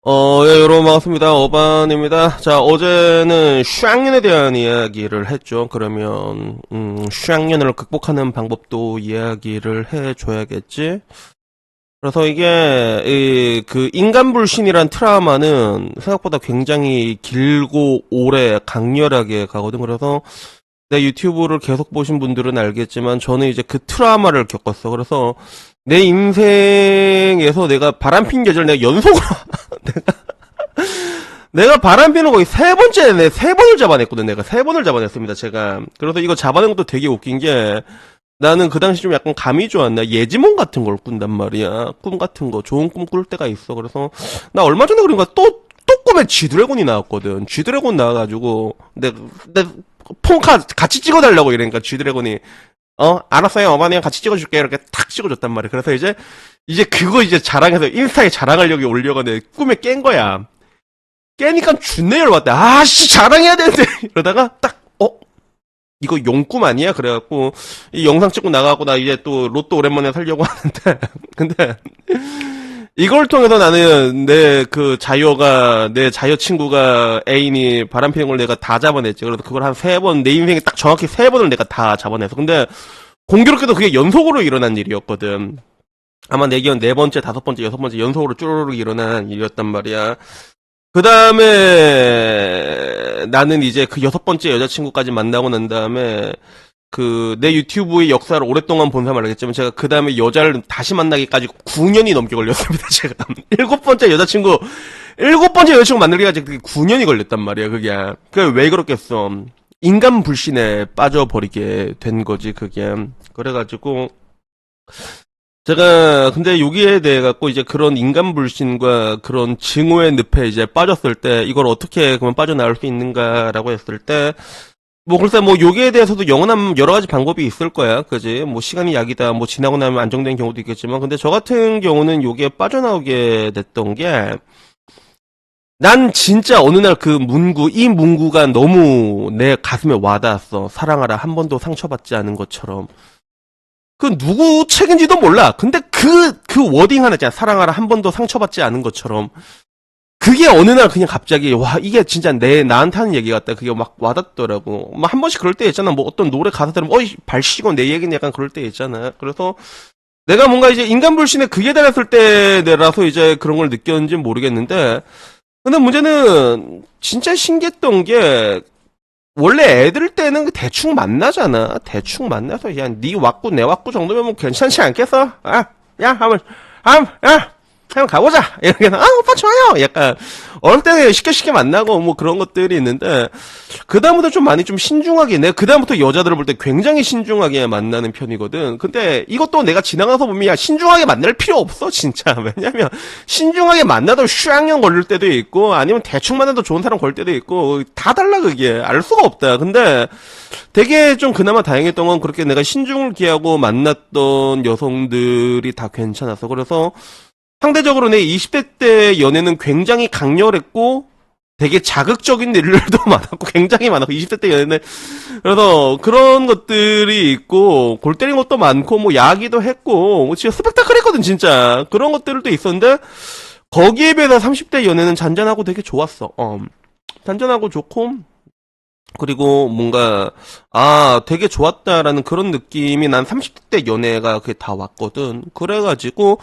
예, 여러분 반갑습니다. 어반입니다. 자, 어제는 샹년에 대한 이야기를 했죠. 그러면, 샹년을 극복하는 방법도 이야기를 해줘야겠지. 그래서 이게, 인간 불신이란 트라우마는 생각보다 굉장히 길고 오래 강렬하게 가거든. 그래서 내 유튜브를 계속 보신 분들은 알겠지만 저는 이제 그 트라우마를 겪었어. 그래서 내 인생에서 내가 바람핀 계절 내가 연속으로 내가 바람피는 거의 세 번째, 세 번을 잡아냈거든. 내가 세 번을 잡아냈습니다, 제가. 그래서 이거 잡아낸 것도 되게 웃긴 게, 나는 그 당시 좀 약간 감이 좋았나? 예지몽 같은 걸 꾼단 말이야. 꿈 같은 거, 좋은 꿈 꿀 때가 있어. 그래서, 나 얼마 전에 그런가 또 꿈에 쥐드래곤이 나왔거든. 쥐드래곤 나와가지고, 폰 같이 찍어달라고 이러니까 쥐드래곤이, 알았어요. 어머니랑 같이 찍어줄게. 이렇게 탁 찍어줬단 말이야. 그래서 이제 그거 이제 자랑해서 인스타에 자랑하려고 올려가 내 꿈에 깬 거야. 깨니까 준내 열받대. 아씨, 자랑해야 되는데. 이러다가 딱, 이거 용꿈 아니야? 그래갖고, 이 영상 찍고 나가고 나 이제 또 로또 오랜만에 살려고 하는데. 근데, 이걸 통해서 나는 내 자여 친구가 애인이 바람피는 걸 내가 다 잡아냈지. 그래서 그걸 한 세 번, 내 인생에 딱 정확히 세 번을 내가 다 잡아냈어. 근데, 공교롭게도 그게 연속으로 일어난 일이었거든. 아마 내 기억 네 번째, 다섯 번째, 여섯 번째 연속으로 쭈르륵 일어난 일이었단 말이야. 그 다음에 나는 이제 그 여섯 번째 여자친구까지 만나고 난 다음에 내 유튜브의 역사를 오랫동안 본 사람 알겠지만 제가 그 다음에 여자를 다시 만나기까지 9년이 넘게 걸렸습니다, 제가. 일곱 번째 여자친구 만나기까지 그게 9년이 걸렸단 말이야, 그게. 그게 왜 그렇겠어. 인간 불신에 빠져버리게 된 거지, 그게. 그래가지고, 제가 근데 여기에 대해 갖고 이제 그런 인간 불신과 그런 증오의 늪에 이제 빠졌을 때 이걸 어떻게 그러면 빠져나올 수 있는가라고 했을 때 뭐 글쎄 뭐 여기에 대해서도 영원한 여러 가지 방법이 있을 거야, 그지? 뭐 시간이 약이다, 뭐 지나고 나면 안정된 경우도 있겠지만 근데 저 같은 경우는 여기에 빠져나오게 됐던 게 난 진짜 어느 날 이 문구가 너무 내 가슴에 와닿았어. 사랑하라 한 번도 상처받지 않은 것처럼. 누구 책인지도 몰라. 근데 그 워딩 하나 있잖아. 사랑하라 한 번도 상처받지 않은 것처럼. 그게 어느 날 그냥 갑자기, 와, 이게 진짜 나한테 하는 얘기 같다. 그게 막 와닿더라고. 막 한 번씩 그럴 때 있잖아. 뭐 어떤 노래 가사 들으면, 발씨고 내 얘기는 약간 그럴 때 있잖아. 그래서 내가 뭔가 이제 인간 불신에 그게 달했을 때 내라서 이제 그런 걸 느꼈는지 모르겠는데, 근데 문제는 진짜 신기했던 게, 원래 애들 때는 대충 만나잖아. 대충 만나서 그냥 네 왔고 내 왔고 정도면 뭐 괜찮지 않겠어? 한번 가보자. 이렇게 오빠 좋아요. 약간 어릴 때는 쉽게 만나고 뭐 그런 것들이 있는데 그다음부터 좀 많이 좀 신중하게 내가 그다음부터 여자들을 볼 때 굉장히 신중하게 만나는 편이거든. 근데 이것도 내가 지나가서 보면 야 신중하게 만날 필요 없어 진짜. 왜냐면 신중하게 만나도 슈앙형 걸릴 때도 있고 아니면 대충 만나도 좋은 사람 걸 때도 있고 다 달라 그게. 알 수가 없다. 근데 되게 좀 그나마 다행했던 건 그렇게 내가 신중을 기하고 만났던 여성들이 다 괜찮았어. 그래서 상대적으로 내 20대 때 연애는 굉장히 강렬했고 되게 자극적인 일들도 많았고 굉장히 많았고 20대 때 연애는 그래서 그런 것들이 있고 골 때린 것도 많고 뭐 야기도 했고 뭐 진짜 스펙타클했거든 진짜. 그런 것들도 있었는데 거기에 비해서 30대 연애는 잔잔하고 되게 좋았어. 잔잔하고 좋고 그리고 뭔가 되게 좋았다라는 그런 느낌이 난 30대 연애가 그게 다 왔거든. 그래가지고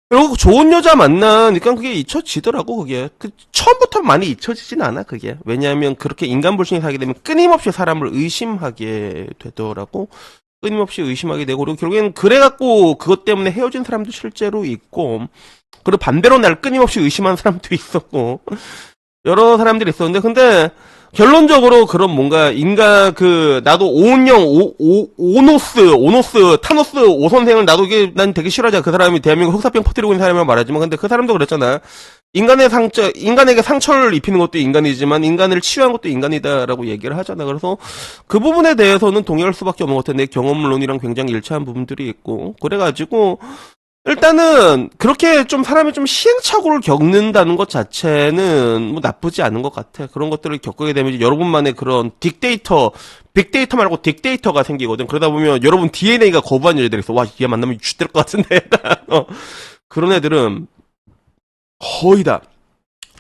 결국 좋은 여자 만나니까 그게 잊혀지더라고, 그게. 처음부터 많이 잊혀지진 않아, 그게. 왜냐하면 그렇게 인간불신이 사게 되면 끊임없이 사람을 의심하게 되더라고. 끊임없이 의심하게 되고, 그리고 결국에는 그래갖고 그것 때문에 헤어진 사람도 실제로 있고, 그리고 반대로 날 끊임없이 의심하는 사람도 있었고, 여러 사람들이 있었는데, 근데, 결론적으로 그런 뭔가 나도 오노스 타노스 오 선생을 나도 난 되게 싫어하잖아. 그 사람이 대한민국 흑사병 퍼뜨리고 있는 사람이라고 말하지만 근데 그 사람도 그랬잖아. 인간에게 상처를 입히는 것도 인간이지만 인간을 치유한 것도 인간이다라고 얘기를 하잖아. 그래서 그 부분에 대해서는 동의할 수밖에 없는 것 같아. 내 경험론이랑 굉장히 일치한 부분들이 있고 그래가지고 일단은 그렇게 좀 사람이 좀 시행착오를 겪는다는 것 자체는 뭐 나쁘지 않은 것 같아. 그런 것들을 겪게 되면 이제 여러분만의 그런 빅데이터 말고 딕데이터가 생기거든. 그러다 보면 여러분 DNA가 거부한 여자들이 있어. 와, 얘 만나면 죽될 것 같은데. 그런 애들은 거의 다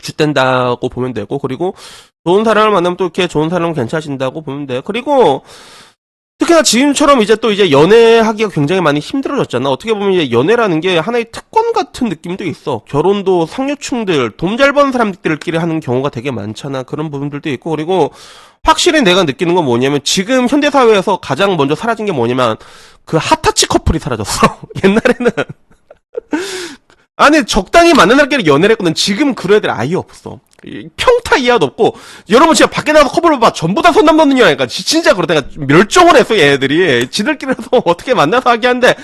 쥐된다고 보면 되고, 그리고 좋은 사람을 만나면 또 이렇게 좋은 사람은 괜찮아진다고 보면 돼. 그리고 특히나 지금처럼 이제 또 이제 연애하기가 굉장히 많이 힘들어졌잖아. 어떻게 보면 이제 연애라는 게 하나의 특권 같은 느낌도 있어. 결혼도 상류층들, 돈 잘 버는 사람들끼리 하는 경우가 되게 많잖아. 그런 부분들도 있고, 그리고 확실히 내가 느끼는 건 뭐냐면 지금 현대사회에서 가장 먼저 사라진 게 뭐냐면 그 핫타치 커플이 사라졌어. 옛날에는 아니 적당히 만난 애끼리 연애를 했거든. 지금 그런 애들 아예 없어. 평타 이하도 없고, 여러분 진짜 밖에 나가서 커플을 봐 전부 다 손 넘는 년이니까 진짜 그렇다니까 멸종을 했어 얘들이. 지들끼리서 어떻게 만나서 하게 한데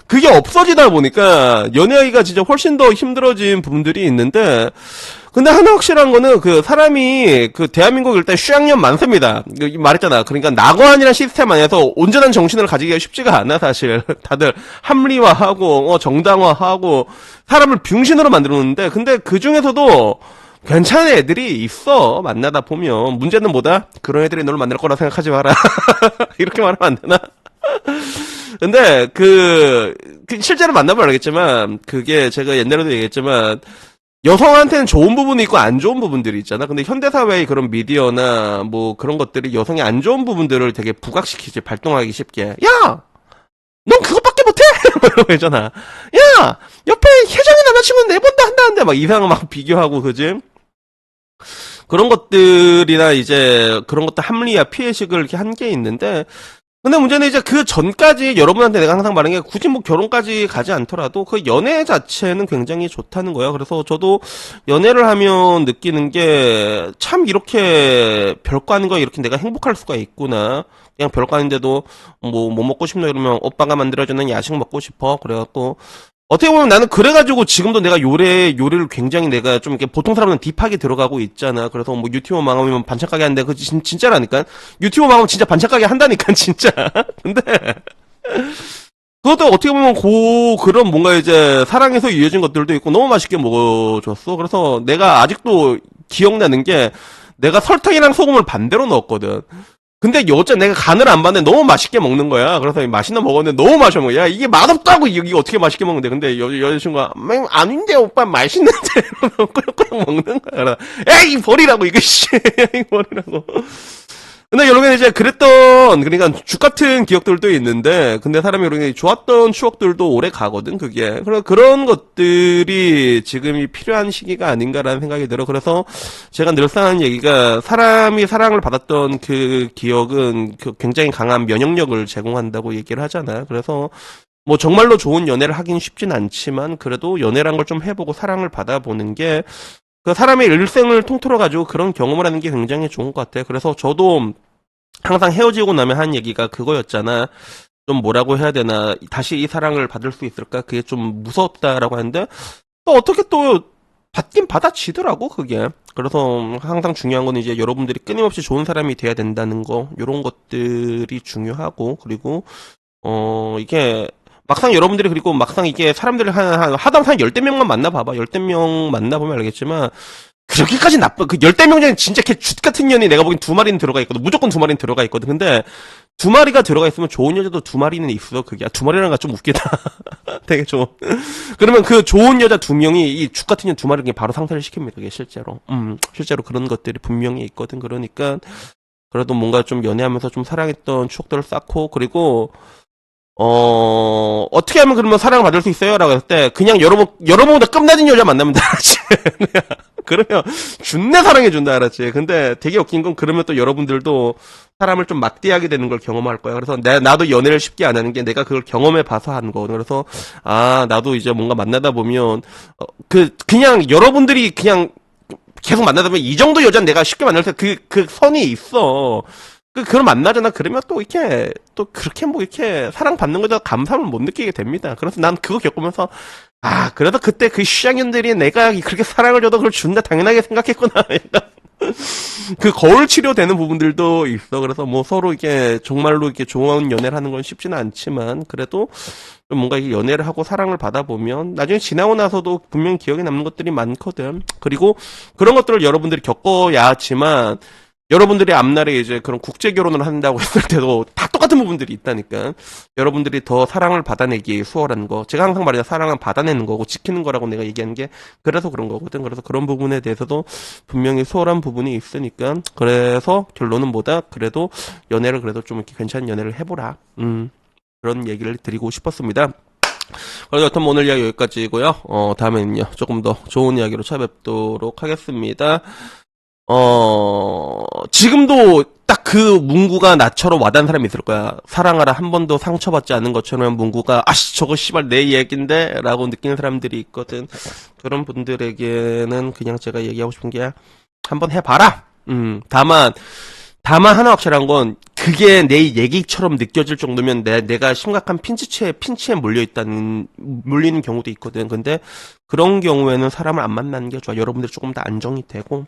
그게 없어지다 보니까 연애하기가 진짜 훨씬 더 힘들어진 부분들이 있는데, 근데 하나 확실한 거는 그 사람이 그 대한민국 일단 휴양년 많습니다. 말했잖아. 그러니까 낙원이라는 시스템 안에서 온전한 정신을 가지기가 쉽지가 않아 사실. 다들 합리화하고 정당화하고 사람을 병신으로 만들어 놓는데, 근데 그 중에서도 괜찮은 애들이 있어. 만나다 보면. 문제는 뭐다? 그런 애들이 너를 만날 거라 생각하지 마라. 이렇게 말하면 안 되나? 근데 실제로 만나보면 알겠지만, 그게 제가 옛날에도 얘기했지만 여성한테는 좋은 부분이 있고 안 좋은 부분들이 있잖아. 근데 현대사회의 그런 미디어나 뭐 그런 것들이 여성의 안 좋은 부분들을 되게 부각시키지. 발동하기 쉽게. 야! 넌 그것밖에 못해! 뭐 이러고 있잖아. 야! 옆에 혜정이 남자친구는 네 번도 한다는데 막 이상한 막 비교하고, 그지? 그런 것들이나 이제 그런 것들 합리화 피해식을 이렇게 한 게 있는데, 근데 문제는 이제 그 전까지 여러분한테 내가 항상 말하는 게 굳이 뭐 결혼까지 가지 않더라도 그 연애 자체는 굉장히 좋다는 거예요. 그래서 저도 연애를 하면 느끼는 게 참 이렇게 별거 아닌 거에 이렇게 내가 행복할 수가 있구나. 그냥 별거 아닌데도 뭐 먹고 싶노 이러면 오빠가 만들어주는 야식 먹고 싶어. 그래갖고 어떻게 보면 나는 그래가지고 지금도 내가 요리를 굉장히 내가 좀 이렇게 보통 사람은 딥하게 들어가고 있잖아. 그래서 뭐 유튜브 망하면 반찬 가게 하는데 그거 진짜라니까. 유튜브 망하면 진짜 반찬 가게 한다니까 진짜. 근데 그것도 어떻게 보면 그런 뭔가 이제 사랑에서 이어진 것들도 있고 너무 맛있게 먹어줬어. 그래서 내가 아직도 기억나는 게 내가 설탕이랑 소금을 반대로 넣었거든. 근데 어째 내가 간을 안 봤는데 너무 맛있게 먹는 거야. 그래서 맛있는 거 먹었는데 너무 맛있어. 뭐, 야, 이게 맛없다고 이게 어떻게 맛있게 먹는데. 근데 여자친구가, 아닌데, 오빠 맛있는데. 이러면 꾸역꾸역 먹는 거야. 에이, 버리라고, 이거, 씨. 에이, 버리라고. 근데 결국엔 이제 그러니까 죽 같은 기억들도 있는데, 근데 사람이 이렇게 좋았던 추억들도 오래 가거든, 그게. 그런 것들이 지금이 필요한 시기가 아닌가라는 생각이 들어. 그래서 제가 늘상 하는 얘기가 사람이 사랑을 받았던 그 기억은 굉장히 강한 면역력을 제공한다고 얘기를 하잖아. 그래서 뭐 정말로 좋은 연애를 하긴 쉽진 않지만 그래도 연애란 걸 좀 해보고 사랑을 받아보는 게 그 사람의 일생을 통틀어가지고 그런 경험을 하는 게 굉장히 좋은 것 같아요. 그래서 저도 항상 헤어지고 나면 한 얘기가 그거였잖아. 좀 뭐라고 해야 되나. 다시 이 사랑을 받을 수 있을까? 그게 좀 무섭다라고 하는데 또 어떻게 또 받긴 받아지더라고, 그게. 그래서 항상 중요한 건 이제 여러분들이 끊임없이 좋은 사람이 돼야 된다는 거, 요런 것들이 중요하고, 그리고, 이게, 막상 여러분들이 그리고 막상 이게 사람들을 하다못해 한 열댓 명만 만나봐봐. 열댓 명 만나보면 알겠지만 그렇게까지 그 열댓 명 중에 진짜 걔 쥐 같은 년이 내가 보기엔 두 마리는 들어가 있거든. 무조건 두 마리는 들어가 있거든. 근데 두 마리가 들어가 있으면 좋은 여자도 두 마리는 있어. 그게 두 마리라는 거 좀 웃기다. 되게 좀. 그러면 그 좋은 여자 두 명이 이 쥐 같은 년 두 마리를 바로 상태를 시킵니다. 그게 실제로. 실제로 그런 것들이 분명히 있거든. 그러니까 그래도 뭔가 좀 연애하면서 좀 사랑했던 추억들을 쌓고, 그리고 어떻게 하면 그러면 사랑을 받을 수 있어요? 라고 했을 때, 그냥 여러분보다 끝나진 여자 만나면 돼, 알았지? 그러면, 준내 사랑해준다, 알았지? 근데 되게 웃긴 건, 그러면 또 여러분들도 사람을 좀 막대하게 되는 걸 경험할 거야. 그래서 나도 연애를 쉽게 안 하는 게 내가 그걸 경험해봐서 하는 거거든. 그래서, 나도 이제 뭔가 만나다 보면, 그냥 여러분들이 그냥 계속 만나다 보면 이 정도 여자는 내가 쉽게 만날 때 그 선이 있어. 그걸 만나잖아. 그러면 또 이렇게, 또 그렇게 뭐 이렇게 사랑받는 거에 감사함을 못 느끼게 됩니다. 그래서 난 그거 겪으면서, 그래도 그때 그 시장년들이 내가 그렇게 사랑을 줘도 그걸 준다 당연하게 생각했구나. 그 거울 치료되는 부분들도 있어. 그래서 뭐 서로 이게 정말로 이렇게 좋은 연애를 하는 건 쉽지는 않지만, 그래도 좀 뭔가 이게 연애를 하고 사랑을 받아보면 나중에 지나고 나서도 분명 기억에 남는 것들이 많거든. 그리고 그런 것들을 여러분들이 겪어야 하지만, 여러분들이 앞날에 이제 그런 국제 결혼을 한다고 했을 때도 다 똑같은 똑같은 부분들이 있다니까. 여러분들이 더 사랑을 받아내기 수월한 거. 제가 항상 말해요. 사랑은 받아내는 거고 지키는 거라고 내가 얘기하는 게 그래서 그런 거거든. 그래서 그런 부분에 대해서도 분명히 수월한 부분이 있으니까. 그래서 결론은 뭐다? 그래도 연애를 그래도 좀 이렇게 괜찮은 연애를 해보라. 그런 얘기를 드리고 싶었습니다. 그래서 여튼 오늘 이야기 여기까지고요. 다음에는요 조금 더 좋은 이야기로 찾아뵙도록 하겠습니다. 지금도 딱 그 문구가 나처럼 와닿는 사람이 있을 거야. 사랑하라 한 번도 상처받지 않은 것처럼 문구가 아씨 저거 씨발 내 얘기인데 라고 느끼는 사람들이 있거든. 그런 분들에게는 그냥 제가 얘기하고 싶은 게 한번 해봐라. 다만 하나 확실한 건 그게 내 얘기처럼 느껴질 정도면 내가 심각한 핀치에 몰리는 경우도 있거든. 근데 그런 경우에는 사람을 안 만나는 게 좋아. 여러분들이 조금 더 안정이 되고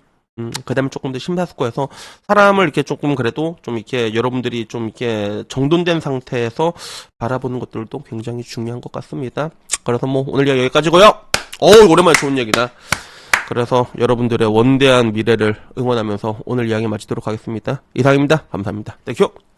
그 다음에 조금 더 심사숙고해서 사람을 이렇게 조금 그래도 좀 이렇게 여러분들이 좀 이렇게 정돈된 상태에서 바라보는 것들도 굉장히 중요한 것 같습니다. 그래서 뭐 오늘 이야기 여기까지고요. 오랜만에 좋은 얘기다. 그래서 여러분들의 원대한 미래를 응원하면서 오늘 이야기 마치도록 하겠습니다. 이상입니다. 감사합니다. 땡큐.